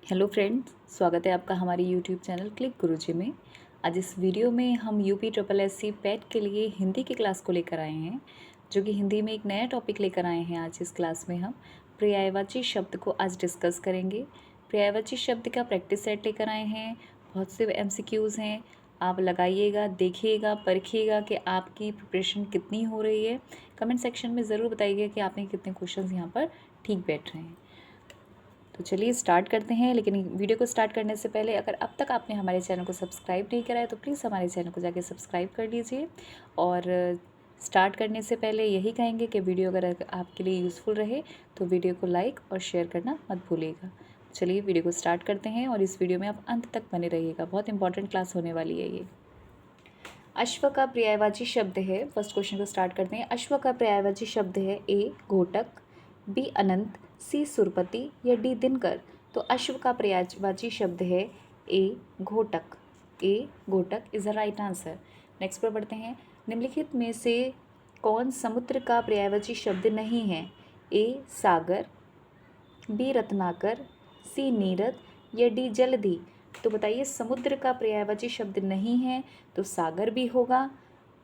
Hello friends, स्वागत है आपका हमारे यूट्यूब चैनल क्लिक गुरुजी में। आज इस वीडियो में हम यूपी ट्रिपल एससी पैट के लिए हिंदी की क्लास को लेकर आए हैं, जो कि हिंदी में एक नया टॉपिक लेकर आए हैं। आज इस क्लास में हम पर्यायवाची शब्द को आज डिस्कस करेंगे। पर्यायवाची शब्द का प्रैक्टिस सेट लेकर आए हैं। बहुत से MCQs हैं, आप लगाइएगा, देखिएगा, परखिएगा कि आपकी प्रिपरेशन कितनी हो रही है। कमेंट सेक्शन में ज़रूर बताइएगा कि आपने कितने क्वेश्चंस यहाँ पर ठीक बैठ रहे हैं। तो चलिए स्टार्ट करते हैं। लेकिन वीडियो को स्टार्ट करने से पहले अगर अब तक आपने हमारे चैनल को सब्सक्राइब नहीं करा है तो प्लीज़ हमारे चैनल को जाके सब्सक्राइब कर लीजिए। और स्टार्ट करने से पहले यही कहेंगे कि वीडियो अगर आपके लिए यूज़फुल रहे तो वीडियो को लाइक और शेयर करना मत भूलिएगा। चलिए वीडियो को स्टार्ट करते हैं और इस वीडियो में आप अंत तक बने रहिएगा। बहुत इंपॉर्टेंट क्लास होने वाली है ये। अश्व का पर्यायवाची शब्द है। फर्स्ट क्वेश्चन को स्टार्ट करते हैं। अश्व का पर्यायवाची शब्द है ए घोटक, बी अनंत, सी सुरपति या डी दिनकर। तो अश्व का पर्यायवाची शब्द है ए घोटक। ए घोटक is the right answer. Next पर बढ़ते हैं। निम्नलिखित में से कौन समुद्र का पर्यायवाची शब्द नहीं है? ए सागर, बी रत्नाकर, सी नीरद या डी जलधि। तो बताइए, समुद्र का पर्यायवाची शब्द नहीं है तो सागर भी होगा,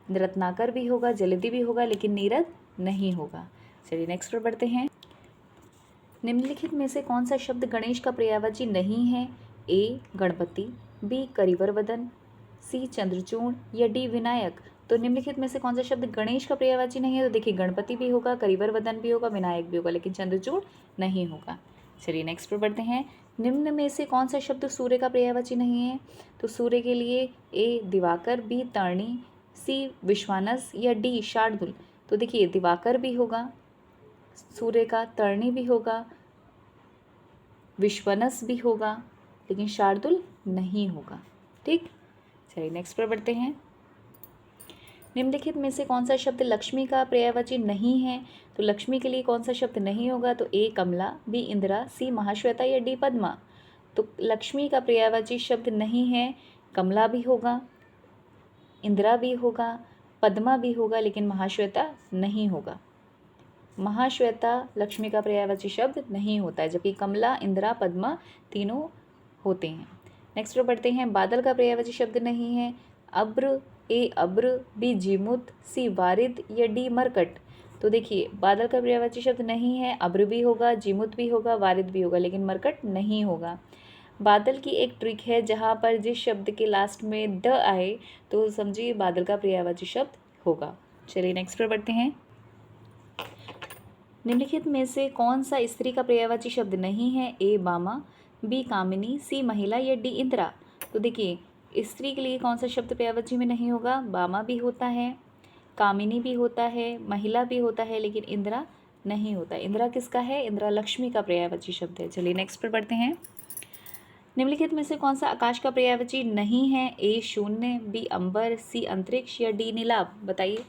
रत्नाकर भी होगा, जलधि भी होगा, लेकिन नीरद नहीं होगा। चलिए नेक्स्ट पर बढ़ते हैं। निम्नलिखित में से कौन सा शब्द गणेश का पर्यायवाची नहीं है? ए गणपति, बी करिवर वदन, सी चंद्रचूड़ या डी विनायक। तो निम्नलिखित में से कौन सा शब्द गणेश का पर्यायवाची नहीं है? तो देखिए, गणपति भी होगा, करिवर वदन भी होगा, विनायक भी होगा, लेकिन चंद्रचूड़ नहीं होगा। चलिए नेक्स्ट पर बढ़ते हैं। निम्न में से कौन सा शब्द सूर्य का पर्यायवाची नहीं है? तो सूर्य के लिए ए दिवाकर, बी तरणी, सी विश्वानस या डी शार्दुल। तो देखिए, दिवाकर भी होगा सूर्य का, तरणी भी होगा, विश्वनस भी होगा, लेकिन शार्दुल नहीं होगा। ठीक, चलिए नेक्स्ट पर बढ़ते हैं। निम्नलिखित में से कौन सा शब्द लक्ष्मी का पर्यायवाची नहीं है? तो लक्ष्मी के लिए कौन सा शब्द नहीं होगा? तो ए कमला, बी इंदिरा, सी महाश्वेता या डी पद्मा। तो लक्ष्मी का पर्यायवाची शब्द नहीं है। कमला भी होगा, इंदिरा भी होगा, पद्मा भी होगा, लेकिन महाश्वेता नहीं होगा। महाश्वेता लक्ष्मी का पर्यायवाची शब्द नहीं होता है, जबकि कमला, इंदिरा, पद्मा तीनों होते हैं। नेक्स्ट पर बढ़ते हैं। बादल का पर्यायवाची शब्द नहीं है। अब्र, ए अब्र, बी जीमुत, सी वारिद या डी मरकट। तो देखिए, बादल का पर्यायवाची शब्द नहीं है। अब्र भी होगा, जीमुत भी होगा, वारिद भी होगा, लेकिन मरकट नहीं होगा। बादल की एक ट्रिक है, जहाँ पर जिस शब्द के लास्ट में द आए तो समझिए बादल का पर्यायवाची शब्द होगा। चलिए नेक्स्ट पर बढ़ते हैं। निम्नलिखित में से कौन सा स्त्री का पर्यायवाची शब्द नहीं है? ए बामा, बी कामिनी, सी महिला या डी इंदिरा। तो देखिए, स्त्री के लिए कौन सा शब्द पर्यायवाची में नहीं होगा? बामा भी होता है, कामिनी भी होता है, महिला भी होता है, लेकिन इंदिरा नहीं होता। इंदिरा किसका है? इंदिरा लक्ष्मी का पर्यायवाची शब्द है। चलिए नेक्स्ट पर बढ़ते हैं। निम्नलिखित में से कौन सा आकाश का पर्यायवाची नहीं है? ए शून्य, बी अंबर, सी अंतरिक्ष या डी नीलाभ। बताइए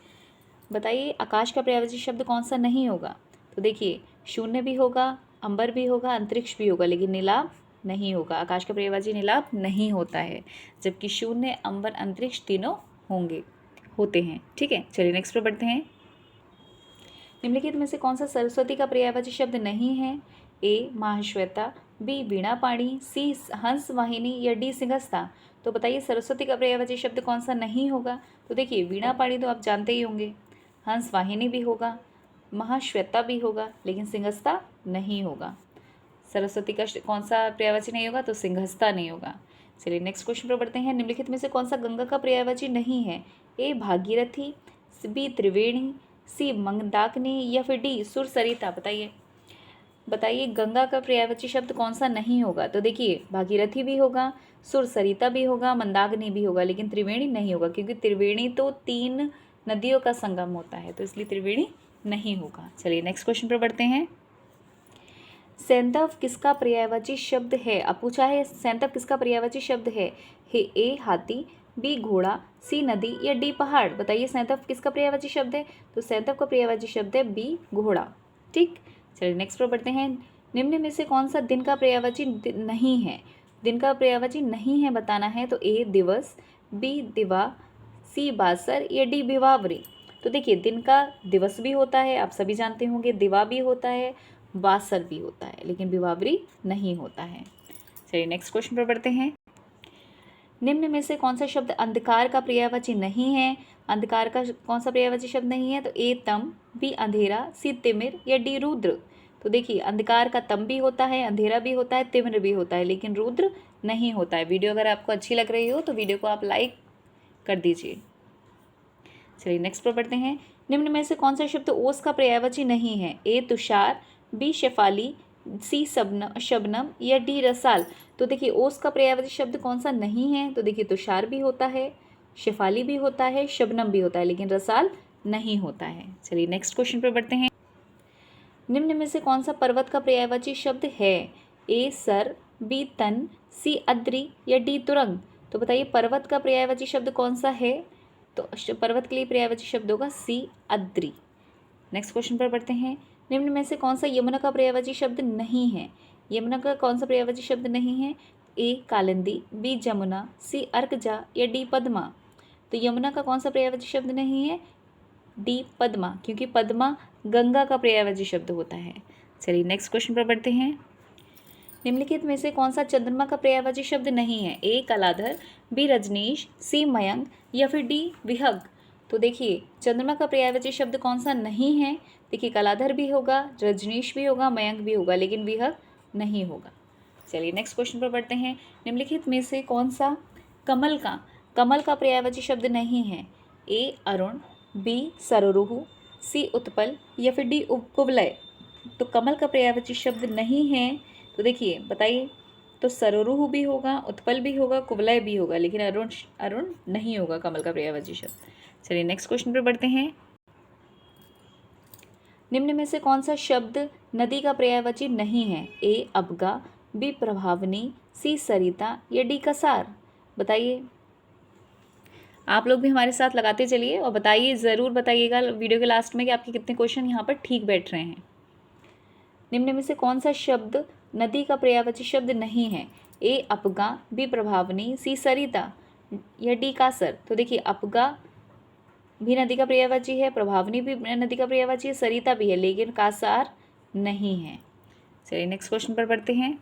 बताइए, आकाश का पर्यायवाची शब्द कौन सा नहीं होगा? तो देखिए, शून्य भी होगा, अंबर भी होगा, अंतरिक्ष भी होगा, लेकिन नीलाभ नहीं होगा। आकाश का पर्यायवाची नीलाभ नहीं होता है, जबकि शून्य, अंबर, अंतरिक्ष तीनों होते हैं। ठीक है, चलिए नेक्स्ट पर बढ़ते हैं। निम्नलिखित में से कौन सा सरस्वती का पर्यायवाची शब्द नहीं है? ए महाश्वेता, बी वीणा पाणी, सी हंस वाहिनी या डी सिंहस्था। तो बताइए, सरस्वती का पर्यायवाची शब्द कौन सा नहीं होगा? तो देखिए, वीणा पाणी तो आप जानते ही होंगे, हंस वाहिनी भी होगा, महाश्वेता भी होगा, लेकिन सिंहस्था नहीं होगा। सरस्वती का कौन सा पर्यायवाची नहीं होगा? तो सिंहस्था नहीं होगा। चलिए नेक्स्ट क्वेश्चन पर बढ़ते हैं। निम्नलिखित में से कौन सा गंगा का पर्यायवाची नहीं है? ए भागीरथी, बी त्रिवेणी, सी मंदाकिनी या फिर डी सुरसरिता। बताइए बताइए, गंगा का पर्यायवाची शब्द कौन सा नहीं होगा? तो देखिए, भागीरथी भी होगा, सुरसरिता भी होगा, मंदाकिनी भी होगा, लेकिन त्रिवेणी नहीं होगा, क्योंकि त्रिवेणी तो 3 नदियों का संगम होता है, तो इसलिए त्रिवेणी नहीं होगा। चलिए नेक्स्ट क्वेश्चन पर बढ़ते हैं। सैंधव किसका पर्यायवाची शब्द है? अब पूछा है, सैंधव किसका पर्यायवाची शब्द है? ए हाथी, बी घोड़ा, सी नदी या डी पहाड़। बताइए, सैंधव किसका पर्यायवाची शब्द है? तो सैंधव का पर्यायवाची शब्द है बी घोड़ा। ठीक, चलिए नेक्स्ट पर बढ़ते हैं। निम्न में से कौन सा दिन का पर्यायवाची नहीं है? दिन का पर्यायवाची नहीं है बताना है, तो ए दिवस, बी दिवा, सी बासर या डी भिवावरी। तो देखिए, दिन का दिवस भी होता है, आप सभी जानते होंगे, दिवा भी होता है, बासर भी होता है, लेकिन भिवावरी नहीं होता है। चलिए नेक्स्ट क्वेश्चन पर बढ़ते हैं। निम्न में से कौन सा शब्द अंधकार का पर्यायवाची नहीं है? अंधकार का कौन सा पर्यायवाची शब्द नहीं है? तो ए तम, बी अंधेरा, सी तिमिर या डी रुद्र। तो देखिए अंधकार का तम भी होता है, अंधेरा भी होता है, तिमिर भी होता है, लेकिन रुद्र नहीं होता है। वीडियो अगर आपको अच्छी लग रही हो तो वीडियो को आप लाइक कर दीजिए। चलिए नेक्स्ट पर बढ़ते हैं। निम्न में से कौन सा शब्द ओस का पर्यायवाची नहीं है? ए तुषार, बी शेफाली, सी शबनम या डी रसाल। तो देखिए ओस का पर्यायवाची शब्द कौन सा नहीं है? तो देखिए तुषार भी होता है, शेफाली भी होता है, शबनम भी होता है, लेकिन रसाल नहीं होता है। चलिए नेक्स्ट क्वेश्चन पर बढ़ते हैं। निम्न में से कौन सा पर्वत का पर्यायवाची शब्द है? ए सर, बी तन, सी अद्री या डी तुरंग। तो बताइए पर्वत का पर्यायवाची शब्द कौन सा है? तो पर्वत के लिए पर्यायवाची शब्द होगा सी अद्री। नेक्स्ट क्वेश्चन पर बढ़ते हैं। निम्न में से कौन सा यमुना का पर्यायवाची शब्द नहीं है? यमुना का कौन सा पर्यायवाची शब्द नहीं है? ए कालिंदी, बी जमुना, सी अर्कजा या डी पद्मा। तो यमुना का कौन सा पर्यायवाची शब्द नहीं है? डी पद्मा, क्योंकि पद्मा गंगा का पर्यायवाची शब्द होता है। चलिए नेक्स्ट क्वेश्चन पर बढ़ते हैं। निम्नलिखित में से कौन सा चंद्रमा का पर्यायवाची शब्द नहीं है? ए कलाधर, बी रजनीश, सी मयंक या फिर डी विहग। तो देखिए चंद्रमा का पर्यायवाची शब्द कौन सा नहीं है? देखिए कलाधर भी होगा, रजनीश भी होगा, मयंक भी होगा, लेकिन विहग नहीं होगा। चलिए नेक्स्ट क्वेश्चन पर बढ़ते हैं। निम्नलिखित में से कौन सा कमल का पर्यायवाची शब्द नहीं है? ए अरुण, बी सरोरुहु, सी उत्पल या फिर डी कुवलय। तो कमल का पर्यायवाची शब्द नहीं है, तो देखिए बताइए। तो सरोरुहु भी होगा, उत्पल भी होगा, कुवलय भी होगा, लेकिन अरुण नहीं होगा कमल का पर्यायवाची शब्द। चलिए नेक्स्ट क्वेश्चन पर बढ़ते हैं। निम्न में से कौन सा शब्द नदी का पर्यायवाची नहीं है? ए अबगा, बी प्रभावनी, सी सरिता या डी कसार। बताइए। आप लोग भी हमारे साथ लगाते चलिए और बताइए, ज़रूर बताइएगा वीडियो के लास्ट में कि आपके कितने क्वेश्चन यहाँ पर ठीक बैठ रहे हैं। निम्न में से कौन सा शब्द नदी का पर्यायवाची शब्द नहीं है? ए अपगा, बी प्रभावनी, सी सरिता या डी कासर। तो देखिए अपगा भी नदी का पर्यायवाची है, प्रभावनी भी नदी का पर्यायवाची है, सरिता भी है, लेकिन कासार नहीं है। चलिए नेक्स्ट क्वेश्चन पर बढ़ते हैं।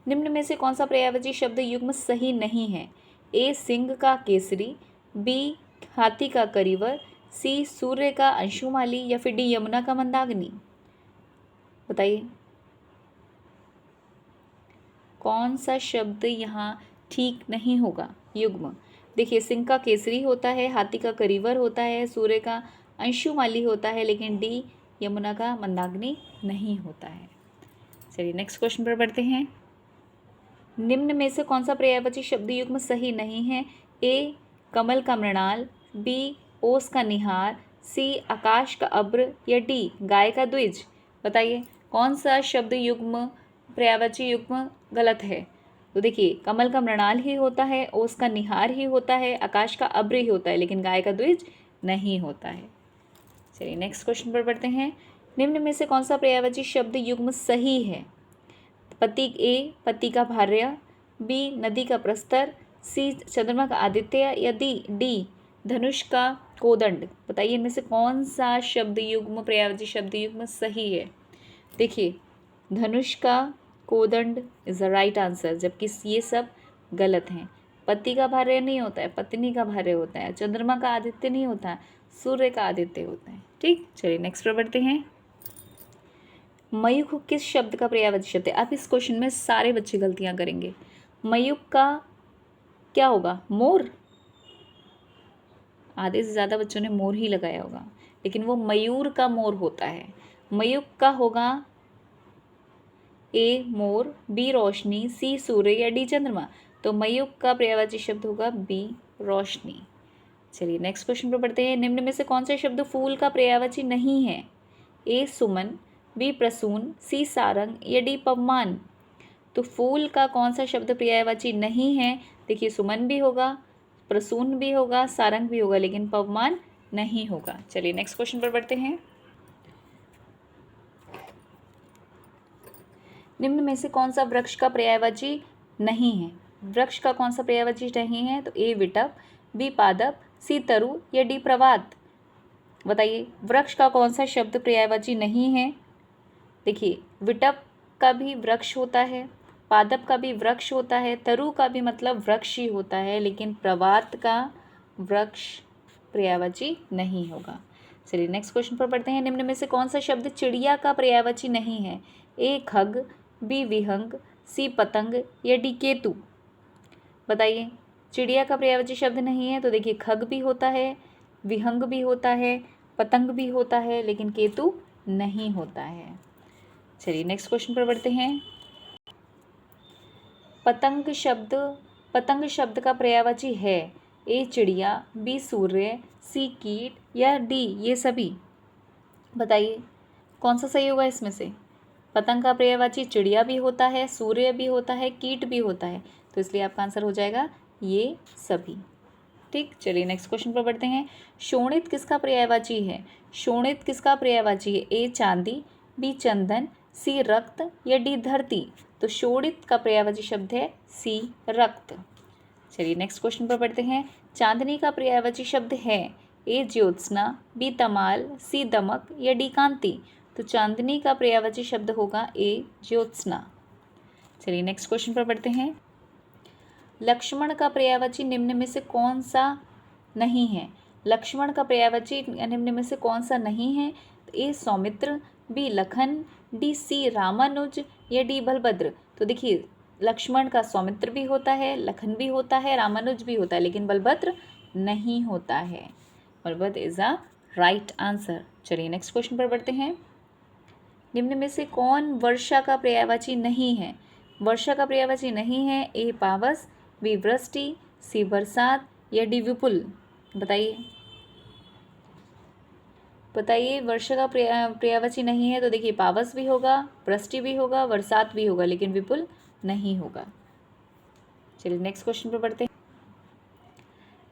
निम्न में से कौन सा पर्यायवाची शब्द युग्म सही नहीं है? ए सिंह का केसरी, बी हाथी का करीवर, सी सूर्य का अंशुमाली या फिर डी यमुना का मंदाकिनी। बताइए कौन सा शब्द यहाँ ठीक नहीं होगा युग्म? देखिए सिंह का केसरी होता है, हाथी का करीवर होता है, सूर्य का अंशुमाली होता है, लेकिन डी यमुना का मंदाकिनी नहीं होता है। चलिए नेक्स्ट क्वेश्चन पर बढ़ते हैं। निम्न में से कौन सा पर्यायवाची शब्द युग्म सही नहीं है? ए कमल का मृणाल, बी ओस का निहार, सी आकाश का अब्र या डी गाय का द्विज। बताइए कौन सा शब्द युग्म पर्यायवाची युग्म गलत है? तो देखिए कमल का मृणाल ही होता है, ओस का निहार ही होता है, आकाश का अब्र ही होता है, लेकिन गाय का द्विज नहीं होता है। चलिए नेक्स्ट क्वेश्चन पर बढ़ते हैं। निम्न में से कौन सा पर्यायवाची शब्द युग्म सही है? पति का भार्य, बी नदी का प्रस्तर, सी चंद्रमा का आदित्य या डी धनुष का कोदंड। बताइए इनमें से कौन सा शब्द युग्म पर्यायवाची शब्द युग्म सही है? देखिए धनुष का Kodand is the right answer, जबकि ये सब गलत हैं। पति का भार्य नहीं होता है, पत्नी का भार्य होता है, चंद्रमा का आदित्य नहीं होता है, सूर्य का आदित्य होता है। ठीक, चलिए नेक्स्ट पर बढ़ते हैं। मयूख किस शब्द का पर्यायवाची शब्द है? आप इस क्वेश्चन में सारे बच्चे गलतियां करेंगे। मयूख का क्या होगा? मोर। आधे से ज़्यादा बच्चों ने मोर ही लगाया होगा, लेकिन वो मयूर का मोर होता है। मयूख का होगा ए मोर, बी रोशनी, सी सूर्य या डी चंद्रमा। तो मयूख का पर्यायवाची शब्द होगा बी रोशनी। चलिए नेक्स्ट क्वेश्चन पर बढ़ते हैं। निम्न में से कौन सा शब्द फूल का पर्यायवाची नहीं है? ए सुमन, बी प्रसून, सी सारंग या डी पवमान। तो फूल का कौन सा शब्द पर्यायवाची नहीं है? देखिए सुमन भी होगा, प्रसून भी होगा, सारंग भी होगा, लेकिन पवमान नहीं होगा। चलिए नेक्स्ट क्वेश्चन पर बढ़ते हैं। निम्न में से कौन सा वृक्ष का पर्यायवाची नहीं है? वृक्ष का कौन सा पर्यायवाची नहीं है? तो ए विटप, बी पादप, सी तरु या डी प्रवात। बताइए वृक्ष का कौन सा शब्द पर्यायवाची नहीं है? देखिए विटप का भी वृक्ष होता है, पादप का भी वृक्ष होता है, तरु का भी मतलब वृक्ष ही होता है, लेकिन प्रवात का वृक्ष पर्यायवाची नहीं होगा। चलिए नेक्स्ट क्वेश्चन पर पढ़ते हैं। निम्न में से कौन सा शब्द चिड़िया का पर्यायवाची नहीं है? ए खग, बी विहंग, सी पतंग या डी केतु। बताइए, चिड़िया का पर्यायवाची शब्द नहीं है तो देखिए खग भी होता है, विहंग भी होता है, पतंग भी होता है, लेकिन केतु नहीं होता है। चलिए नेक्स्ट क्वेश्चन पर बढ़ते हैं। पतंग शब्द का पर्यायवाची है ए चिड़िया, बी सूर्य, सी कीट या डी ये सभी। बताइए कौन सा सही होगा इसमें से? पतंग का पर्यायवाची चिड़िया भी होता है, सूर्य भी होता है, कीट भी होता है, तो इसलिए आपका आंसर हो जाएगा ये सभी। ठीक, चलिए नेक्स्ट क्वेश्चन पर बढ़ते हैं। शोणित किसका पर्यायवाची है? शोणित किसका पर्यायवाची है? ए चांदी, बी चंदन, सी रक्त या डी धरती। तो शोणित का पर्यायवाची शब्द है सी रक्त। चलिए नेक्स्ट क्वेश्चन पर बढ़ते हैं। चांदनी का पर्यायवाची शब्द है ए ज्योत्सना, बी तमाल, सी दमक या डी कांति। तो चांदनी का पर्यायवाची शब्द होगा ए ज्योत्सना। चलिए नेक्स्ट क्वेश्चन पर बढ़ते हैं। लक्ष्मण का पर्यायवाची निम्न में से कौन सा नहीं है? लक्ष्मण का पर्यायवाची निम्न में से कौन सा नहीं है? A Saumitra, B Lakhan, D C Ramanuj या डी बलभद्र। तो देखिए लक्ष्मण का सौमित्र भी होता है, लखन भी होता है, रामानुज भी होता है, लेकिन बलभद्र नहीं होता है। Balbhadra is a right answer. चलिए नेक्स्ट क्वेश्चन पर बढ़ते हैं। निम्न में से कौन वर्षा का पर्यायवाची नहीं है? वर्षा का पर्यायवाची नहीं है ए पावस, बी वृष्टि, सी बरसात या डी विपुल। बताइए वर्षा का पर्यायवाची नहीं है तो देखिए पावस भी होगा, वृष्टि भी होगा, बरसात भी होगा, लेकिन विपुल नहीं होगा। चलिए नेक्स्ट क्वेश्चन पर बढ़ते हैं।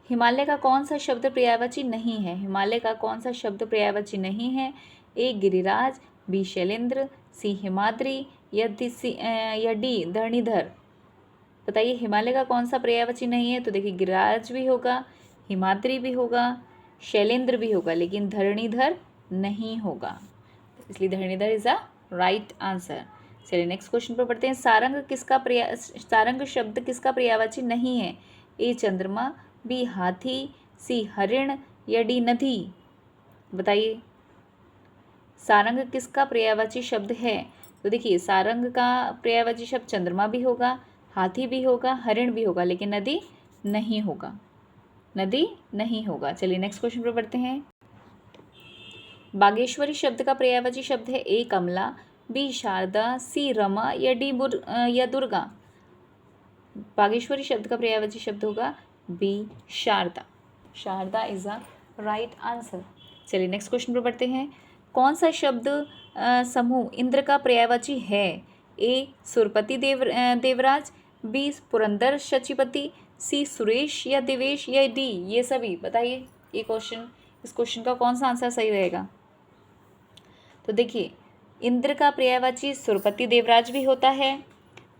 हिमालय का कौन सा शब्द पर्यायवाची नहीं है? हिमालय का कौन सा शब्द पर्यायवाची नहीं है? ए गिरिराज, बी शैलेंद्र, सी हिमाद्री या डी धरणीधर। बताइए हिमालय का कौन सा पर्यायवाची नहीं है? तो देखिए गिरिराज भी होगा, हिमाद्री भी होगा, शैलेंद्र भी होगा, लेकिन धरणीधर नहीं होगा, इसलिए Dharanidhar is a right answer. चलिए नेक्स्ट क्वेश्चन पर पढ़ते हैं। सारंग शब्द किसका पर्यायवाची नहीं है? ए चंद्रमा, बी हाथी, सी हरिण या डी नदी। बताइए सारंग किसका पर्यायवाची शब्द है? तो देखिए सारंग का पर्यायवाची शब्द चंद्रमा भी होगा, हाथी भी होगा, हरिण भी होगा, लेकिन नदी नहीं होगा, नदी नहीं होगा। चलिए नेक्स्ट क्वेश्चन पर बढ़ते हैं। बागेश्वरी शब्द का पर्यायवाची शब्द है ए कमला, बी शारदा, सी रमा या डी या दुर्गा। बागेश्वरी शब्द का पर्यायवाची शब्द होगा B Sharda. Sharda is a right answer. चलिए नेक्स्ट क्वेश्चन पर बढ़ते हैं। कौन सा शब्द समूह इंद्र का पर्यायवाची है? ए सुरपति देवराज, बी पुरंदर शचीपति, सी सुरेश या देवेश या डी ये सभी। बताइए ये क्वेश्चन, इस क्वेश्चन का कौन सा आंसर सही रहेगा? तो देखिए इंद्र का पर्यायवाची सुरपति देवराज भी होता है,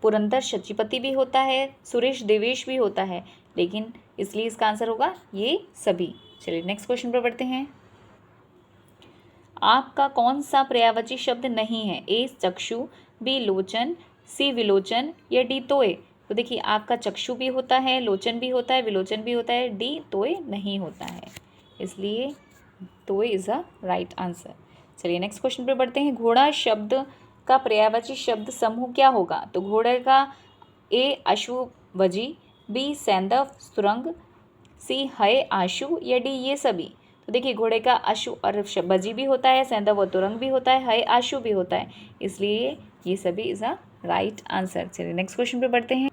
पुरंदर शचीपति भी होता है, सुरेश देवेश भी होता है, लेकिन इसलिए इसका आंसर होगा ये सभी। चलिए नेक्स्ट क्वेश्चन पर बढ़ते हैं। आँख का कौन सा पर्यायवाची शब्द नहीं है? ए चक्षु, बी लोचन, सी विलोचन या डी तोय। तो देखिए आँख का चक्षु भी होता है, लोचन भी होता है, विलोचन भी होता है, डी तोय नहीं होता है, इसलिए तोय इज अ राइट आंसर। चलिए नेक्स्ट क्वेश्चन पर बढ़ते हैं। घोड़ा शब्द का पर्यायवाची शब्द समूह क्या होगा? तो घोड़े का ए अश्वभजी, बी सैंदव सुरंग, सी हय आशु या डी ये सभी। तो देखिए घोड़े का अश्व और बजी भी होता है, सैंदव और तुरंग भी होता है, हय आशु भी होता है, इसलिए ये सभी इज अ राइट आंसर। चलिए नेक्स्ट क्वेश्चन पे बढ़ते हैं।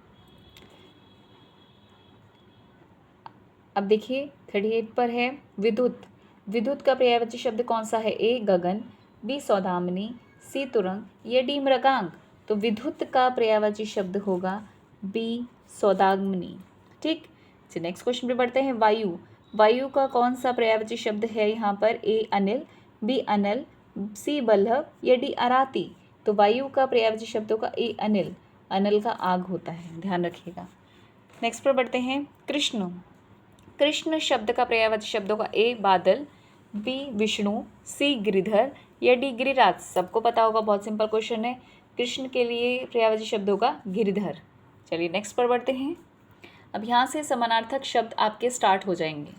अब देखिए 38 पर है विद्युत। विद्युत का पर्यायवाची शब्द कौन सा है? ए गगन, बी सौदामिनी, सी तुरंग या डी मृगांक। तो विद्युत का पर्यायवाची शब्द होगा बी सौदामिनी। ठीक, चलिए नेक्स्ट क्वेश्चन पे बढ़ते हैं। वायु। वायु का कौन सा पर्यायवाची शब्द है यहाँ पर? ए अनिल, बी अनल, सी बल्लभ या डी अराती। तो वायु का पर्यायवाची शब्द होगा ए अनिल। अनल का आग होता है, ध्यान रखिएगा। नेक्स्ट पर बढ़ते हैं। कृष्ण। कृष्ण शब्द का पर्यायवाची शब्द होगा ए बादल, बी विष्णु, सी गिरिधर या डी गिरिराज। सबको पता होगा, बहुत सिंपल क्वेश्चन है। कृष्ण के लिए पर्यायवाची शब्द होगा गिरधर। चलिए नेक्स्ट पर बढ़ते हैं। अब यहाँ से समानार्थक शब्द आपके स्टार्ट हो जाएंगे।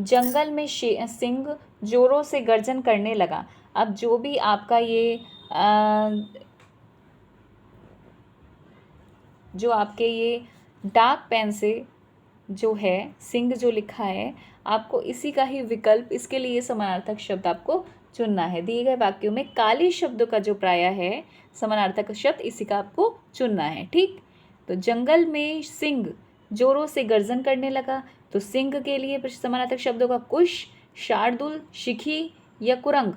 जंगल में सिंह जोरों से गर्जन करने लगा। अब जो भी आपका ये जो आपके ये डार्क पेन से जो है सिंह जो लिखा है, आपको इसी का ही विकल्प, इसके लिए समानार्थक शब्द आपको चुनना है। दिए गए वाक्यों में काली शब्द का जो प्राय है समानार्थक शब्द, इसी का आपको चुनना है। ठीक, तो जंगल में सिंह जोरों से गर्जन करने लगा, तो सिंह के लिए समानार्थक शब्दों का कुश, शार्दुल, शिखी या कुरंग।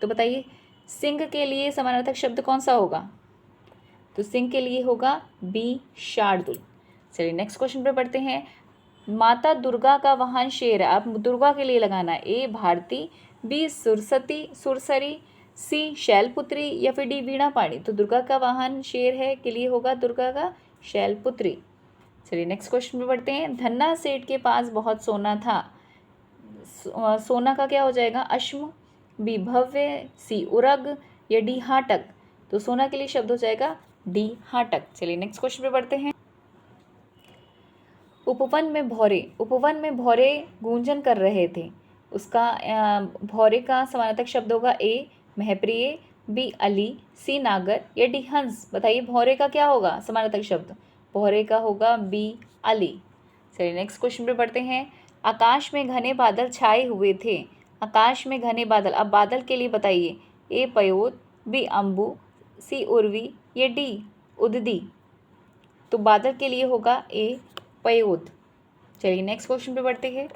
तो बताइए सिंह के लिए समानार्थक शब्द कौन सा होगा? तो सिंह के लिए होगा बी शार्दुल। चलिए नेक्स्ट क्वेश्चन पे बढ़ते हैं। माता दुर्गा का वाहन शेर है। अब दुर्गा के लिए लगाना है ए भारती, बी सुरसरी, सी शैलपुत्री या फिर डी वीणा पाणी। तो दुर्गा का वाहन शेर है के लिए होगा दुर्गा का शैलपुत्री। चलिए नेक्स्ट क्वेश्चन पे बढ़ते हैं। धन्ना सेठ के पास बहुत सोना था। सोना का क्या हो जाएगा? अश्म, बी भव्य, सी उरग या डी हाटक। तो सोना के लिए शब्द हो जाएगा डी हाटक। चलिए नेक्स्ट क्वेश्चन पे बढ़ते हैं। उपवन में भौरे गूंजन कर रहे थे। उसका भौरे का समानार्थक शब्द होगा ए महप्रिय, बी अली, सी नागर या डी हंस। बताइए भौरे का क्या होगा समानार्थक शब्द? भौरे का होगा बी अली। चलिए नेक्स्ट क्वेश्चन पे बढ़ते हैं। आकाश में घने बादल छाए हुए थे। आकाश में घने बादल, अब बादल के लिए बताइए ए पयोद, बी अम्बु, सी उर्वी या डी उददी। तो बादल के लिए होगा ए पयोद। चलिए नेक्स्ट क्वेश्चन पे बढ़ते हैं।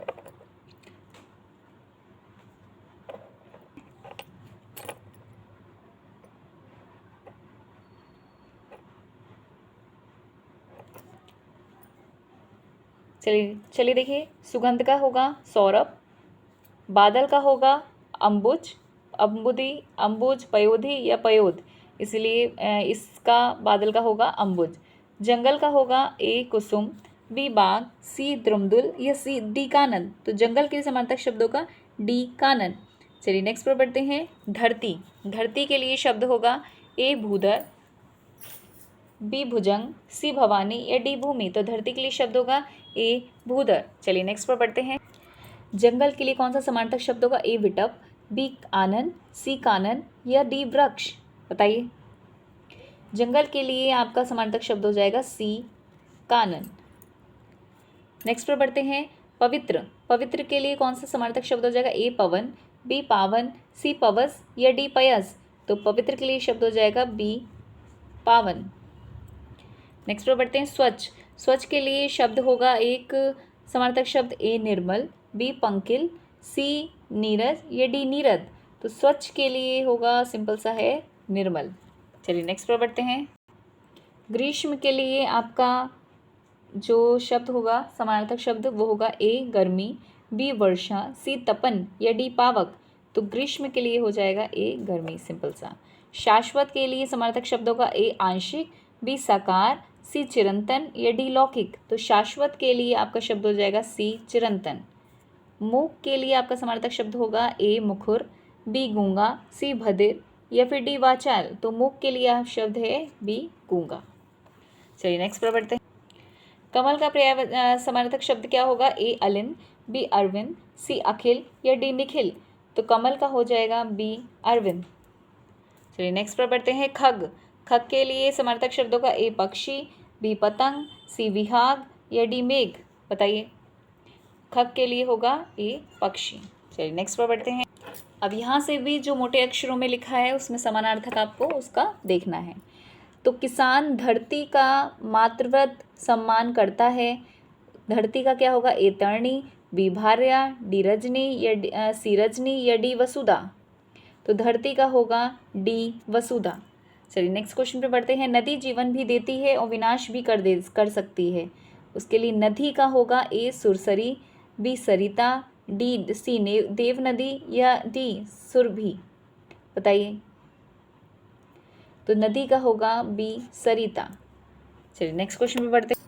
चलिए देखिए, सुगंध का होगा सौरभ, बादल का होगा अम्बुज, अम्बुज, पयोधी या पयोद, इसलिए इसका बादल का होगा अम्बुज। जंगल का होगा ए कुसुम, बी बाग, सी द्रुमदुल या सी डी कानन। तो जंगल के समानार्थक शब्दों का डी कानन। चलिए नेक्स्ट पर बढ़ते हैं। धरती के लिए शब्द होगा ए भूधर, बी भुजंग, सी भवानी या डी भूमि। तो धरती के लिए शब्द होगा ए भूधर। चलिए नेक्स्ट पर बढ़ते हैं। जंगल के लिए कौन सा समानार्थक शब्द होगा? ए विटप, बी आनन, सी कानन या डी वृक्ष। बताइए जंगल के लिए आपका समानार्थक शब्द हो जाएगा सी कानन। नेक्स्ट पर बढ़ते हैं। पवित्र के लिए कौन सा समानार्थक शब्द हो जाएगा? ए पवन, बी पावन, सी पवस या डी पयस। तो पवित्र के लिए शब्द हो जाएगा बी पावन। नेक्स्ट पर बढ़ते हैं। स्वच्छ के लिए शब्द होगा एक समानार्थक शब्द ए निर्मल, बी पंकिल, सी नीरज या डी नीरद। तो स्वच्छ के लिए होगा सिंपल सा है निर्मल। चलिए नेक्स्ट पर बढ़ते हैं। ग्रीष्म के लिए आपका जो शब्द होगा समानार्थक शब्द वो होगा ए गर्मी, बी वर्षा, सी तपन या डी पावक। तो ग्रीष्म के लिए हो जाएगा ए गर्मी सिंपल सा। शाश्वत के लिए समानार्थक शब्द होगा ए आंशिक, बी साकार, सी चिरंतन या डी लौकिक। तो शाश्वत के लिए आपका शब्द हो जाएगा सी चिरंतन। मूक के लिए आपका समानार्थक शब्द होगा ए मुखुर, बी गूंगा, सी बधिर या फिर डी वाचाल। तो मूक के लिए आप शब्द है बी गूंगा। चलिए नेक्स्ट पर बढ़ते हैं। कमल का पर्याय समानार्थक शब्द क्या होगा? ए अलिन, बी अरविंद, सी अखिल या डी निखिल। तो कमल का हो जाएगा बी अरविंद। चलिए नेक्स्ट पर बढ़ते हैं। खग के लिए समानार्थक शब्दों का ए पक्षी, बी पतंग, सी विहाग या डी मेघ। बताइए खग के लिए होगा ए पक्षी। चलिए नेक्स्ट पर बढ़ते हैं। अब यहाँ से भी जो मोटे अक्षरों में लिखा है उसमें समानार्थक आपको उसका देखना है। तो किसान धरती का मातृवत सम्मान करता है। धरती का क्या होगा? ए तरणी, बी भार्या, डी रजनी या सी रजनी या डी वसुधा। तो धरती का होगा डी वसुधा। चलिए नेक्स्ट क्वेश्चन पे बढ़ते हैं। नदी जीवन भी देती है और विनाश भी कर सकती है। उसके लिए नदी का होगा ए सुरसरी, बी सरिता, डी सी देव नदी या डी सुरभि। बताइए तो नदी का होगा बी सरिता। चलिए नेक्स्ट क्वेश्चन पे बढ़ते हैं।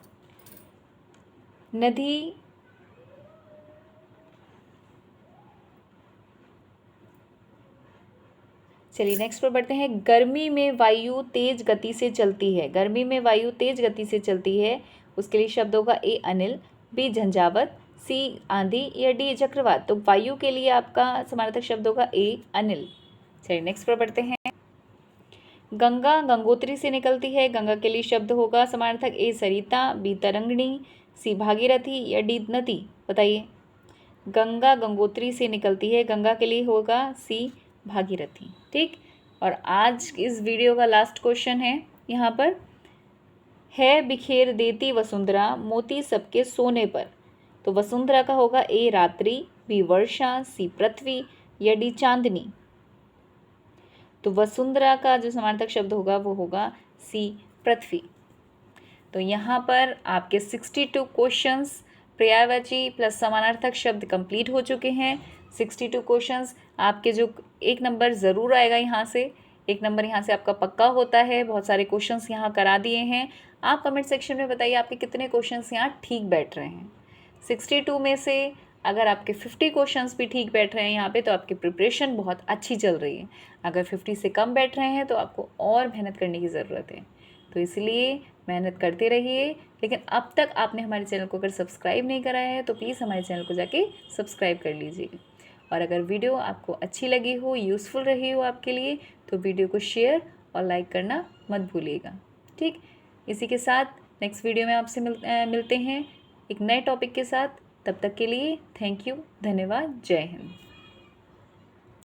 चलिए नेक्स्ट पर बढ़ते हैं। गर्मी में वायु तेज गति से चलती है। गर्मी में वायु तेज गति से चलती है, उसके लिए शब्द होगा ए अनिल, बी झंझावत, सी आंधी या डी चक्रवात। तो वायु के लिए आपका समानार्थक शब्द होगा ए अनिल। चलिए नेक्स्ट पर बढ़ते हैं। गंगा गंगोत्री से निकलती है। गंगा के लिए शब्द होगा समानार्थक ए सरिता, बी तरंगिणी, सी भागीरथी या डी नदी। बताइए। गंगा गंगोत्री से निकलती है, गंगा के लिए होगा सी भागीरथी। ठीक। और आज इस वीडियो का लास्ट क्वेश्चन है यहाँ पर, है बिखेर देती वसुंधरा मोती सबके सोने पर। तो वसुंधरा का होगा ए रात्रि, बी वर्षा, सी पृथ्वी या डी चांदनी। तो वसुंधरा का जो समानार्थक शब्द होगा वो होगा सी पृथ्वी। तो यहाँ पर आपके 62 क्वेश्चंस पर्यायवाची प्लस समानार्थक शब्द कंप्लीट हो चुके हैं। 62 क्वेश्चंस आपके जो एक नंबर ज़रूर आएगा यहाँ से, एक नंबर यहाँ से आपका पक्का होता है। बहुत सारे क्वेश्चंस यहाँ करा दिए हैं। आप कमेंट सेक्शन में बताइए आपके कितने क्वेश्चंस यहाँ ठीक बैठ रहे हैं। 62 में से अगर आपके 50 क्वेश्चंस भी ठीक बैठ रहे हैं यहाँ पे, तो आपकी प्रिपरेशन बहुत अच्छी चल रही है। अगर 50 से कम बैठ रहे हैं तो आपको और मेहनत करने की ज़रूरत है। तो इसलिए मेहनत करते रहिए। लेकिन अब तक आपने हमारे चैनल को अगर सब्सक्राइब नहीं करा है तो प्लीज़ हमारे चैनल को जाके सब्सक्राइब कर लीजिए। और अगर वीडियो आपको अच्छी लगी हो, यूज़फुल रही हो आपके लिए, तो वीडियो को शेयर और लाइक करना मत भूलिएगा। ठीक। इसी के साथ नेक्स्ट वीडियो में आपसे मिलते हैं एक नए टॉपिक के साथ। तब तक के लिए थैंक यू, धन्यवाद, जय हिंद।